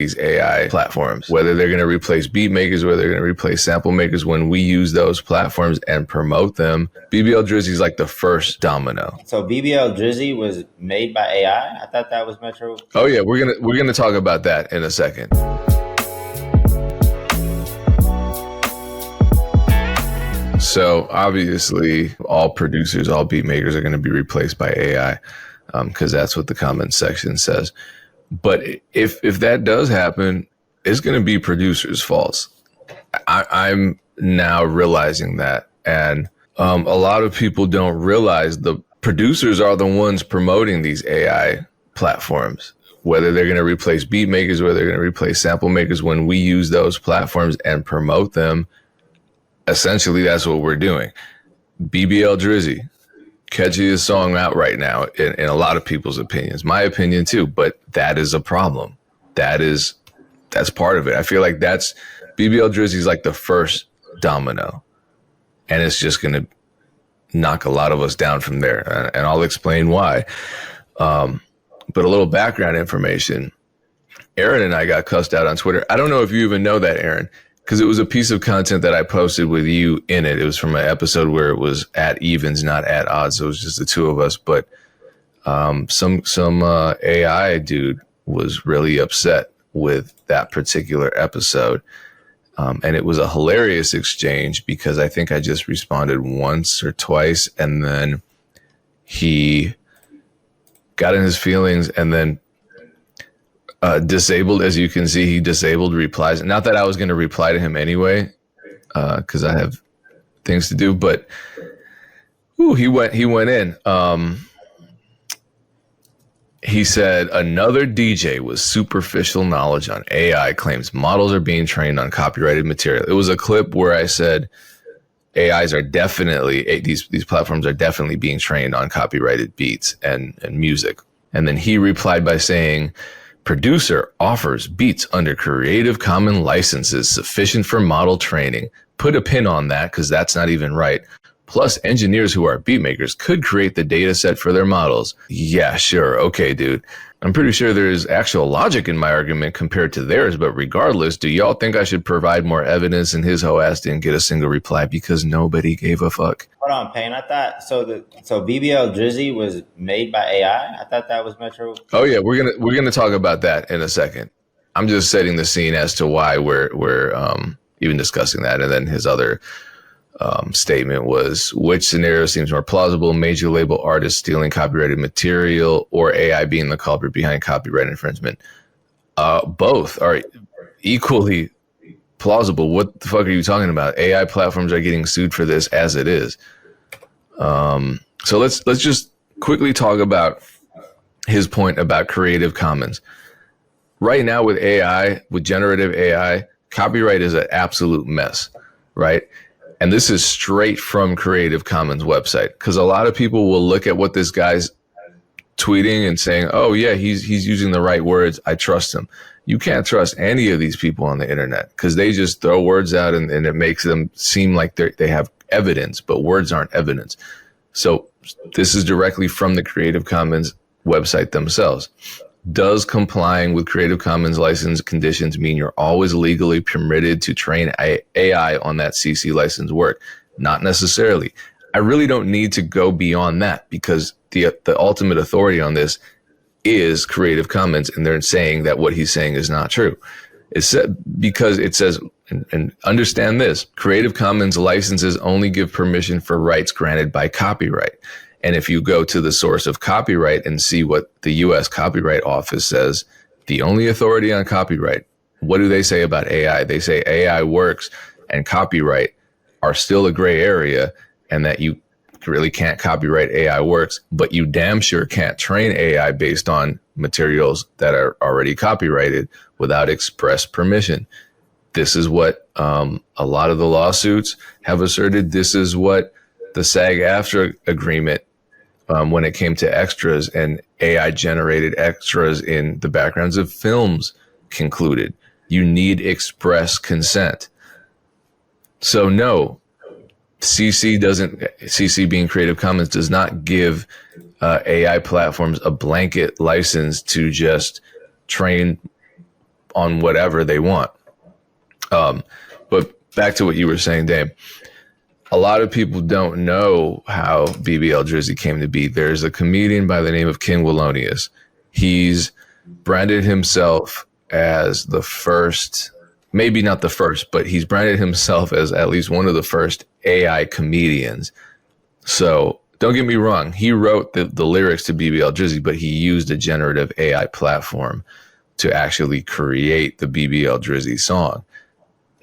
these AI platforms, whether they're going to replace Beatmakers, whether they're going to replace sample makers, when we use those platforms and promote them, BBL Drizzy is like the first domino. So BBL Drizzy was made by AI? I thought that was Metro. Oh yeah, we're gonna talk about that in a second. So obviously all producers, all beat makers are going to be replaced by AI because that's what the comments section says. But if that does happen, it's going to be producers' faults. I'm now realizing that. And a lot of people don't realize the producers are the ones promoting these AI platforms, whether they're going to replace beat makers, whether they're going to replace sample makers. When we use those platforms and promote them, essentially that's what we're doing. BBL Drizzy, catchiest song out right now in a lot of people's opinions, my opinion too, but that is a problem. That's part of it. I feel like that's BBL Drizzy is like the first domino, and it's just going to knock a lot of us down from there. And I'll explain why. But a little background information. Erinn and I got cussed out on Twitter. I don't know if you even know that, Erinn, because it was a piece of content that I posted with you in it. It was from an episode where it was at evens, not at odds. So it was just the two of us. But some AI dude was really upset with that particular episode. And it was a hilarious exchange because I think I just responded once or twice, and then he got in his feelings and then disabled, as you can see, he disabled replies. Not that I was going to reply to him anyway, because I have things to do, but he went in. He said, another DJ with superficial knowledge on AI claims models are being trained on copyrighted material. It was a clip where I said AIs are definitely, these platforms are definitely being trained on copyrighted beats and music. And then he replied by saying, producer offers beats under Creative Commons licenses sufficient for model training. Put a pin on that because that's not even right. Plus, engineers who are beat makers could create the data set for their models. Yeah, sure. Okay, dude. I'm pretty sure there's actual logic in my argument compared to theirs, but regardless, do y'all think I should provide more evidence? And his whole ass didn't get a single reply because nobody gave a fuck. Hold on, Payne. I thought so BBL Drizzy was made by AI? I thought that was Metro. Oh yeah, we're gonna talk about that in a second. I'm just setting the scene as to why we're even discussing that, and then his other statement was, which scenario seems more plausible, major label artists stealing copyrighted material or AI being the culprit behind copyright infringement? Both are equally plausible. What the fuck are you talking about? AI platforms are getting sued for this as it is. So let's just quickly talk about his point about Creative Commons. Right now with AI, with generative AI, copyright is an absolute mess, right? And this is straight from Creative Commons website, because a lot of people will look at what this guy's tweeting and saying, oh yeah, he's using the right words, I trust him. You can't trust any of these people on the internet because they just throw words out and it makes them seem like they have evidence, but words aren't evidence. So this is directly from the Creative Commons website themselves. Does complying with Creative Commons license conditions mean you're always legally permitted to train AI on that CC license work? Not necessarily. I really don't need to go beyond that because the ultimate authority on this is Creative Commons, and they're saying that what he's saying is not true. Because it says, and understand this, Creative Commons licenses only give permission for rights granted by copyright. And if you go to the source of copyright and see what the U.S. Copyright Office says, the only authority on copyright, what do they say about AI? They say AI works and copyright are still a gray area, and that you really can't copyright AI works, but you damn sure can't train AI based on materials that are already copyrighted without express permission. This is what a lot of the lawsuits have asserted. This is what the SAG-AFTRA agreement, when it came to extras and AI generated extras in the backgrounds of films, concluded. You need express consent. So no, CC being Creative Commons does not give AI platforms a blanket license to just train on whatever they want. But back to what you were saying, Dame. A lot of people don't know how BBL Drizzy came to be. There's a comedian by the name of King Wallonius. He's branded himself as the first, maybe not the first, but he's branded himself as at least one of the first AI comedians. So don't get me wrong. He wrote the lyrics to BBL Drizzy, but he used a generative AI platform to actually create the BBL Drizzy song.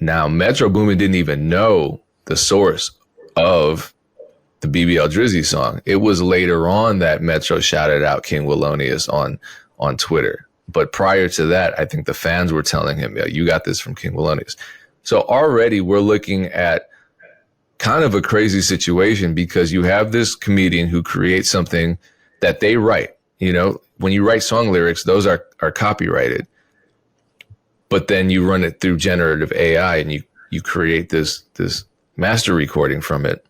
Now, Metro Boomin didn't even know the source of the BBL Drizzy song. It was later on that Metro shouted out King Wallonius on Twitter. But prior to that, I think the fans were telling him, yeah, you got this from King Wallonius. So already we're looking at kind of a crazy situation, because you have this comedian who creates something that they write. You know, when you write song lyrics, those are copyrighted. But then you run it through generative AI and you create this master recording from it.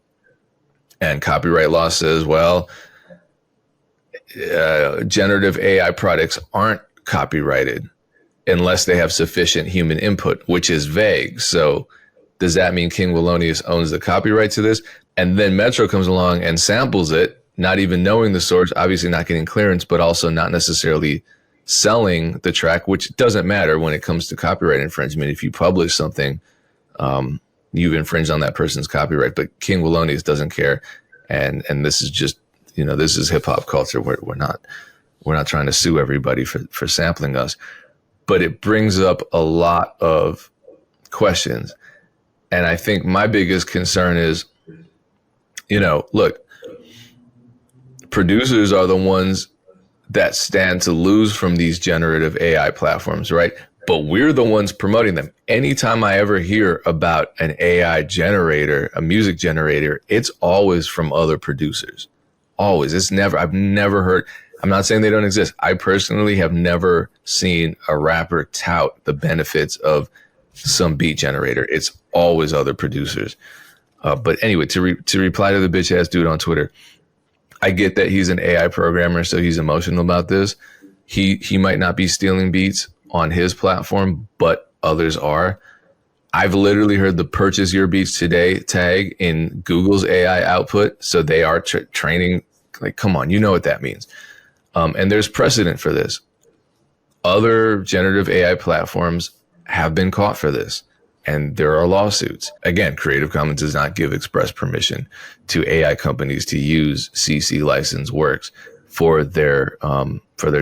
And copyright law says, well, generative AI products aren't copyrighted unless they have sufficient human input, which is vague. So does that mean King Wallonius owns the copyright to this? And then Metro comes along and samples it, not even knowing the source, obviously not getting clearance, but also not necessarily selling the track, which doesn't matter when it comes to copyright infringement. If you publish something, you've infringed on that person's copyright, but King Wallonius doesn't care. And this is just, you know, this is hip hop culture. We're not trying to sue everybody for sampling us, but it brings up a lot of questions. And I think my biggest concern is, you know, look, producers are the ones that stand to lose from these generative AI platforms, right? But we're the ones promoting them. Anytime I ever hear about an AI generator, a music generator, it's always from other producers. Always. I've never heard, I'm not saying they don't exist. I personally have never seen a rapper tout the benefits of some beat generator. It's always other producers. But anyway, to reply to the bitch ass dude on Twitter, I get that he's an AI programmer, so he's emotional about this. He might not be stealing beats on his platform, but others are. I've literally heard the purchase your beats today tag in Google's AI output. So they are training, like, come on, you know what that means. And there's precedent for this. Other generative AI platforms have been caught for this, and there are lawsuits. Again, Creative Commons does not give express permission to AI companies to use CC licensed works for their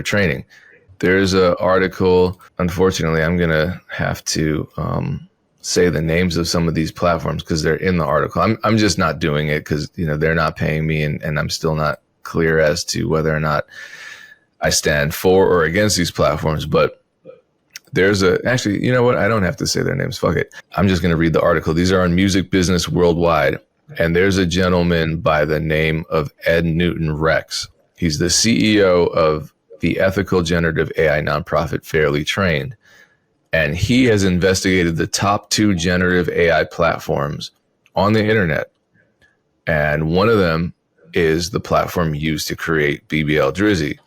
training. There's an article, unfortunately, I'm going to have to say the names of some of these platforms because they're in the article. I'm just not doing it because, you know, they're not paying me, and I'm still not clear as to whether or not I stand for or against these platforms. But there's actually, you know what? I don't have to say their names. Fuck it. I'm just going to read the article. These are on Music Business Worldwide. And there's a gentleman by the name of Ed Newton Rex. He's the CEO of the ethical generative AI nonprofit Fairly Trained. And he has investigated the top 2 generative AI platforms on the internet. And one of them is the platform used to create BBL Drizzy.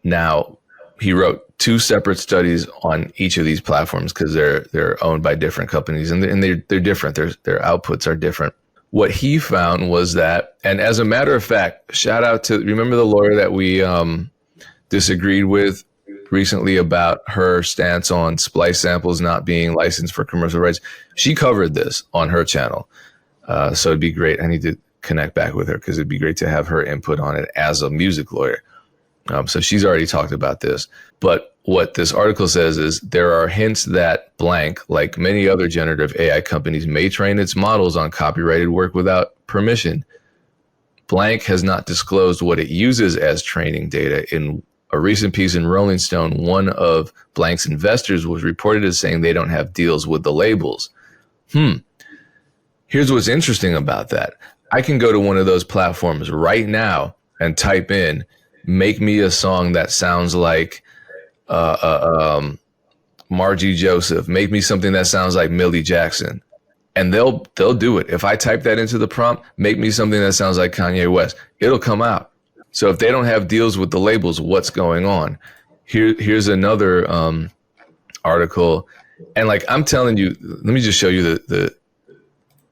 Now, he wrote 2 separate studies on each of these platforms because they're owned by different companies, and they're different. Their outputs are different. What he found was that, and as a matter of fact, shout out to, remember the lawyer that we disagreed with recently about her stance on splice samples not being licensed for commercial rights? She covered this on her channel. So it'd be great. I need to connect back with her because it'd be great to have her input on it as a music lawyer. So she's already talked about this. But what this article says is there are hints that blank, like many other generative AI companies, may train its models on copyrighted work without permission. Blank has not disclosed what it uses as training data. In a recent piece in Rolling Stone, one of Blank's investors was reported as saying they don't have deals with the labels. Here's what's interesting about that. I can go to one of those platforms right now and type in, make me a song that sounds like Margie Joseph. Make me something that sounds like Millie Jackson. And they'll do it. If I type that into the prompt, make me something that sounds like Kanye West, it'll come out. So if they don't have deals with the labels, what's going on? Here's another article, and like I'm telling you, let me just show you the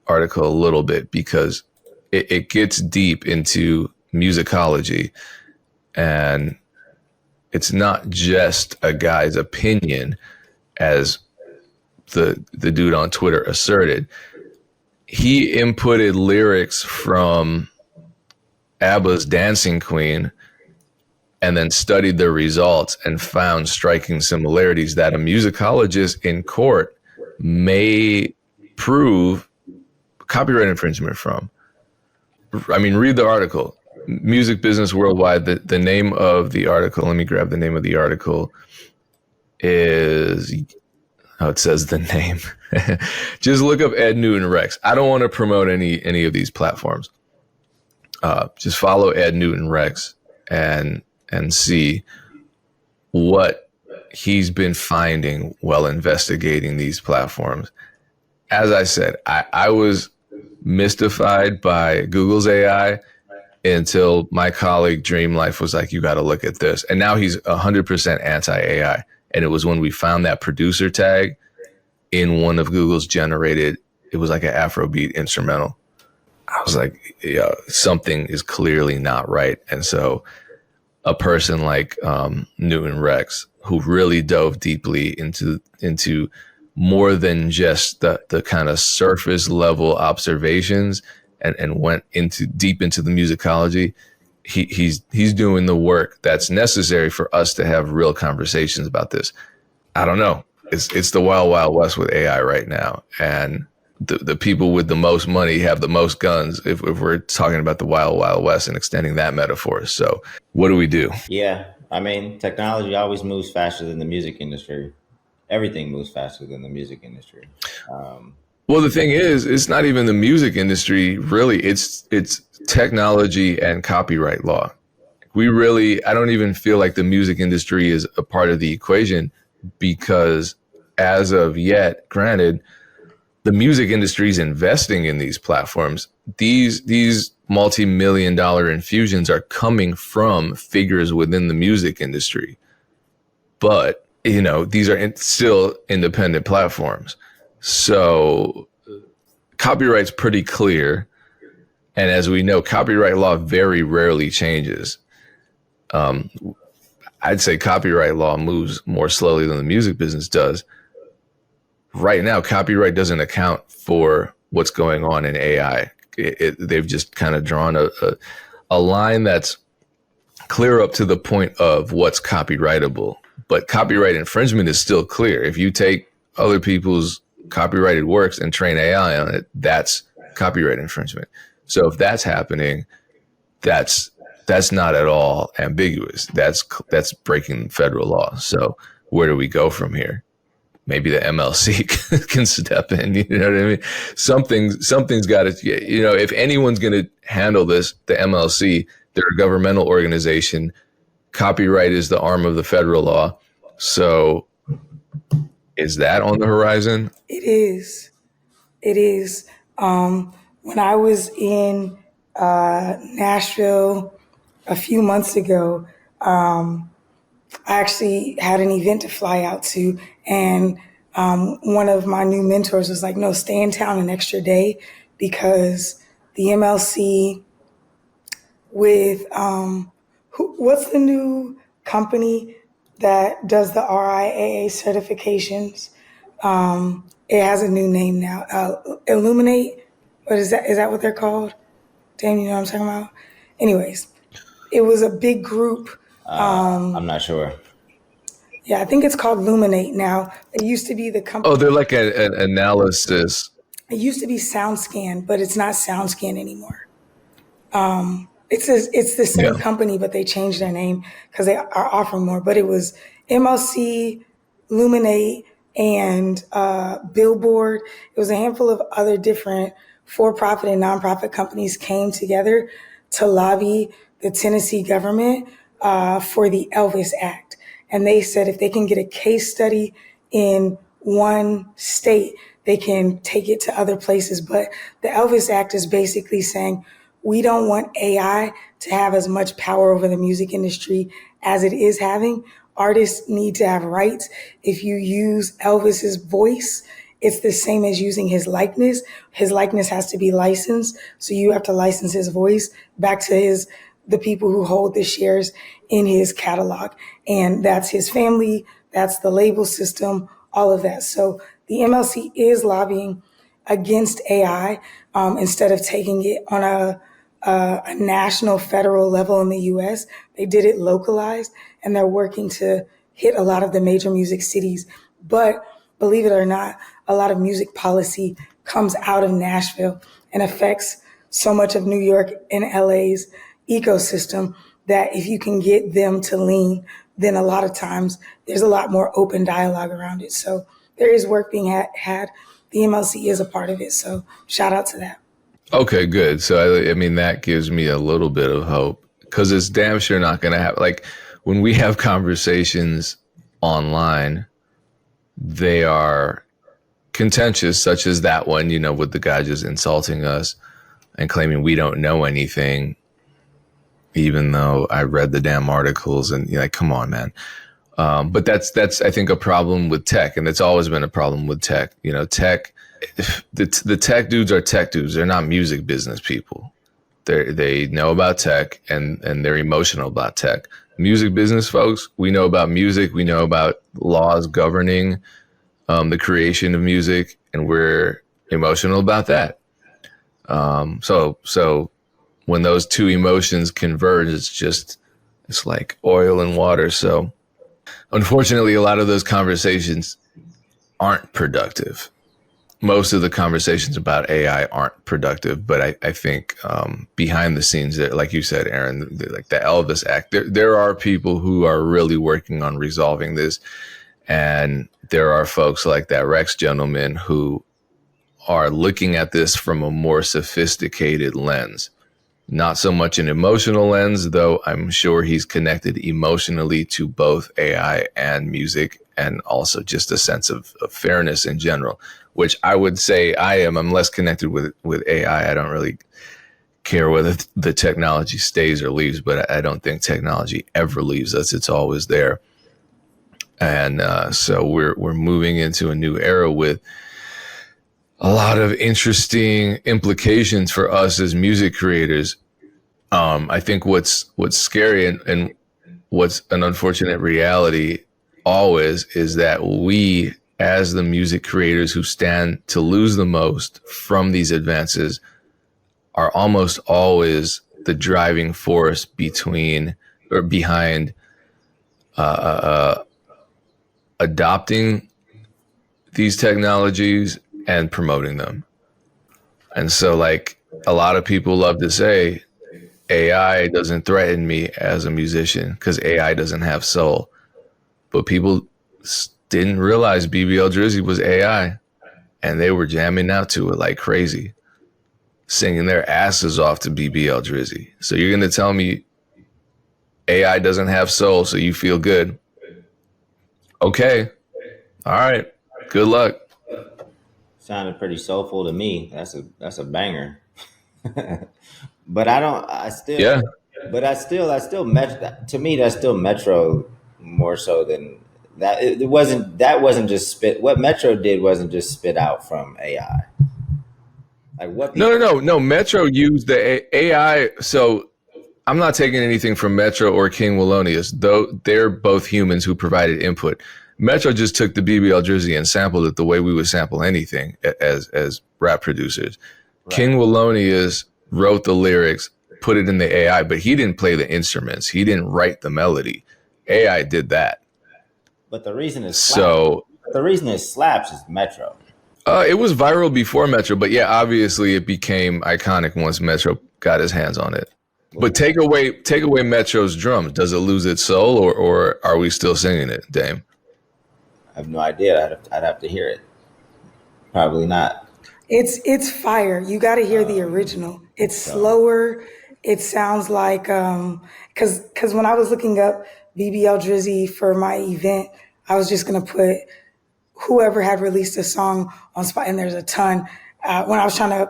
article a little bit, because it gets deep into musicology, and it's not just a guy's opinion, as the dude on Twitter asserted. He inputted lyrics from ABBA's Dancing Queen and then studied the results and found striking similarities that a musicologist in court may prove copyright infringement from. I mean, read the article. Music Business Worldwide, the name of the article, let me grab the name of the article, is, oh, it says the name. Just look up Ed Newton Rex. I don't want to promote any of these platforms. Just follow Ed Newton Rex and see what he's been finding while investigating these platforms. As I said, I was mystified by Google's AI until my colleague Dreamlife was like, you got to look at this. And now he's 100% anti-AI. And it was when we found that producer tag in one of Google's generated, it was like an Afrobeat instrumental. I was like, yeah, something is clearly not right. And so a person like Newton Rex, who really dove deeply into more than just the kind of surface level observations and went deep into the musicology, he's doing the work that's necessary for us to have real conversations about this. I don't know. It's the wild, wild west with AI right now. And the people with the most money have the most guns, if we're talking about the wild, wild west and extending that metaphor. So what do we do? Yeah. I mean, technology always moves faster than the music industry. Everything moves faster than the music industry. Well, the thing is, it's not even the music industry, really. It's technology and copyright law. I don't even feel like the music industry is a part of the equation, because as of yet, granted, the music industry is investing in these platforms. These multi-million-dollar infusions are coming from figures within the music industry. But, these are still independent platforms. So copyright's pretty clear. And as we know, copyright law very rarely changes. I'd say copyright law moves more slowly than the music business does. Right now, copyright doesn't account for what's going on in AI. They've just kind of drawn a line that's clear up to the point of what's copyrightable. But copyright infringement is still clear. If you take other people's copyrighted works and train AI on it, that's copyright infringement. So if that's happening, that's not at all ambiguous. That's breaking federal law. So where do we go from here? Maybe the MLC can step in. You know what I mean? Something's got to. If anyone's going to handle this, the MLC. They're a governmental organization. Copyright is the arm of the federal law. So is that on the horizon? It is. When I was in Nashville a few months ago, I actually had an event to fly out to, and one of my new mentors was like, no, stay in town an extra day, because the MLC with, what's the new company that does the RIAA certifications? It has a new name now, Illuminate. What is that? Is that what they're called? Damn, you know what I'm talking about? Anyways, it was a big group. I'm not sure. Yeah, I think it's called Luminate now. It used to be the company. Oh, they're like an analysis. It used to be SoundScan, but it's not SoundScan anymore. It's the same company, but they changed their name because they are offering more. But it was MLC, Luminate, and Billboard. It was a handful of other different for-profit and nonprofit companies came together to lobby the Tennessee government for the Elvis Act. And they said if they can get a case study in one state, they can take it to other places. But the Elvis Act is basically saying, we don't want AI to have as much power over the music industry as it is having. artists need to have rights. If you use Elvis's voice, it's the same as using his likeness. His likeness has to be licensed, so you have to license his voice back to the people who hold the shares in his catalog. And that's his family, that's the label system, all of that. So the MLC is lobbying against AI instead of taking it on a national federal level in the US. They did it localized, and they're working to hit a lot of the major music cities. But believe it or not, a lot of music policy comes out of Nashville and affects so much of New York and LA's ecosystem that if you can get them to lean, then a lot of times there's a lot more open dialogue around it. So there is work being had. The MLC is a part of it. So shout out to that. Okay, good. So, I mean, that gives me a little bit of hope, because it's damn sure not going to happen. Like, when we have conversations online, they are contentious, such as that one, you know, with the guy just insulting us and claiming we don't know anything, even though I read the damn articles, and you're like, come on, man. But that's I think a problem with tech, and it's always been a problem with tech. You know, tech, the tech dudes are tech dudes. They're not music business people. They know about tech, and they're emotional about tech. Music business folks, we know about music. We know about laws governing the creation of music, and we're emotional about that. So when those two emotions converge, it's like oil and water. So unfortunately, a lot of those conversations aren't productive. Most of the conversations about AI aren't productive, but I think behind the scenes, like you said, Erinn, like the Elvis Act, there are people who are really working on resolving this. And there are folks like that Rex gentleman who are looking at this from a more sophisticated lens. Not so much an emotional lens, though I'm sure he's connected emotionally to both AI and music, and also just a sense of fairness in general, which I would say I am. I'm less connected with AI. I don't really care whether the technology stays or leaves, but I don't think technology ever leaves us. It's always there. And so we're moving into a new era with a lot of interesting implications for us as music creators. I think what's scary and what's an unfortunate reality always is that we, as the music creators who stand to lose the most from these advances, are almost always the driving force behind adopting these technologies and promoting them. And so, like, a lot of people love to say, AI doesn't threaten me as a musician because AI doesn't have soul. But people didn't realize BBL Drizzy was AI, and they were jamming out to it like crazy, singing their asses off to BBL Drizzy. So you're going to tell me AI doesn't have soul, so you feel good? Okay. All right. Good luck. Sounded pretty soulful to me. That's a banger. But I still, Yeah. but I still Metro. To me, that's still Metro more so than that. That wasn't just spit. What Metro did wasn't just spit out from AI. Like what? No. Metro used the AI. So I'm not taking anything from Metro or King Wallonius, though they're both humans who provided input. Metro just took the BBL Drizzy and sampled it the way we would sample anything as rap producers. Right. King Wallonius wrote the lyrics, put it in the AI, but he didn't play the instruments. He didn't write the melody. AI did that. But the reason it slaps is Metro. It was viral before Metro, but yeah, obviously it became iconic once Metro got his hands on it. But take away Metro's drums. Does it lose its soul, or are we still singing it, Dame? I have no idea. I'd have to hear it. Probably not. It's fire. You got to hear the original. It's slower. It sounds like because when I was looking up BBL Drizzy for my event, I was just gonna put whoever had released a song on Spotify, and there's a ton. When I was trying to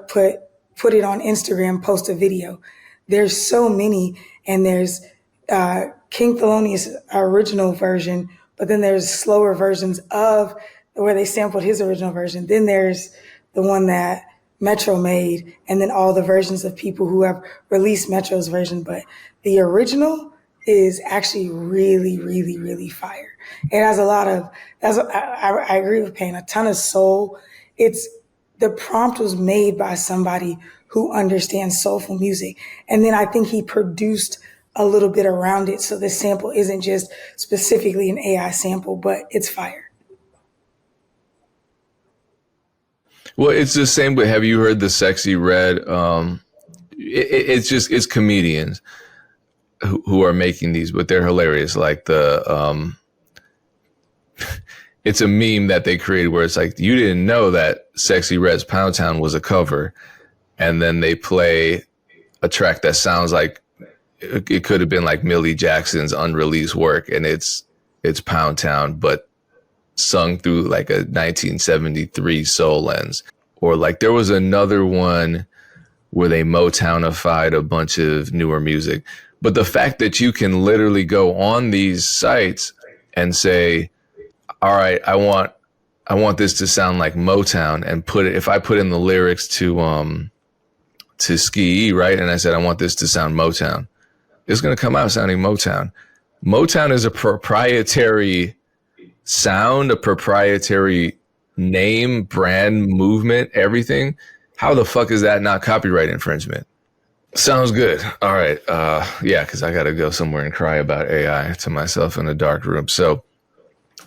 put it on Instagram, post a video, there's so many, and there's King Thelonious' original version, but then there's slower versions of where they sampled his original version. Then there's the one that Metro made, and then all the versions of people who have released Metro's version. But the original is actually really, really, really fire. It has a lot of, I agree with Payne, a ton of soul. The prompt was made by somebody who understands soulful music. And then I think he produced a little bit around it. So this sample isn't just specifically an AI sample, but it's fire. Well, it's the same, but have you heard the Sexy Red? It's comedians who are making these, but they're hilarious. Like it's a meme that they created where it's like, you didn't know that Sexy Red's Pound Town was a cover. And then they play a track that sounds like it could have been like Millie Jackson's unreleased work. And it's Pound Town, but sung through like a 1973 soul lens. Or like there was another one where they Motownified a bunch of newer music. But the fact that you can literally go on these sites and say, all right, I want this to sound like Motown, and if I put in the lyrics to Ski, right? And I said, I want this to sound Motown. It's going to come out sounding Motown. Motown is a proprietary sound, a proprietary name, brand, movement, everything. How the fuck is that not copyright infringement? Sounds good. All right. Yeah, because I got to go somewhere and cry about AI to myself in a dark room. So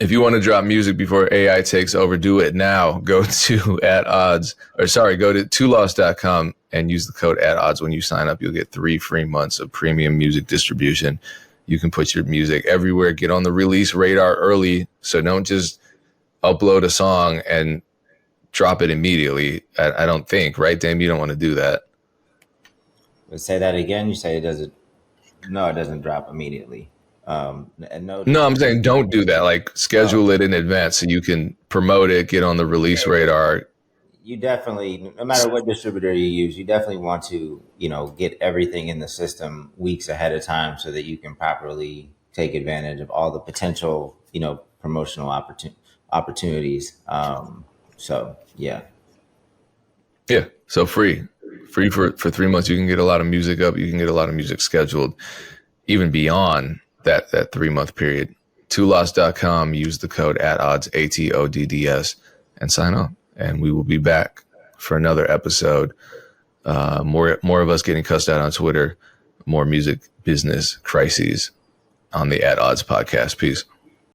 if you want to drop music before AI takes over, do it now. Go to go to tolost.com and use the code @odds when you sign up. You'll get 3 free months of premium music distribution. You can put your music everywhere. Get on the release radar early. So don't just upload a song and drop it immediately. I don't think, right, Dame? You don't want to do that. But say that again. You say it doesn't. No, it doesn't drop immediately. No, I'm saying don't do that. Like schedule it in advance so you can promote it, get on the release radar. You definitely, no matter what distributor you use, you definitely want to, get everything in the system weeks ahead of time so that you can properly take advantage of all the potential, promotional opportunities. So yeah. Yeah. So free for 3 months. You can get a lot of music up. You can get a lot of music scheduled even beyond that 3-month period. Tolost.com, use the code @odds, ATODDS, and sign up. And we will be back for another episode. More of us getting cussed out on Twitter, more music business crises on the @odds podcast. Peace.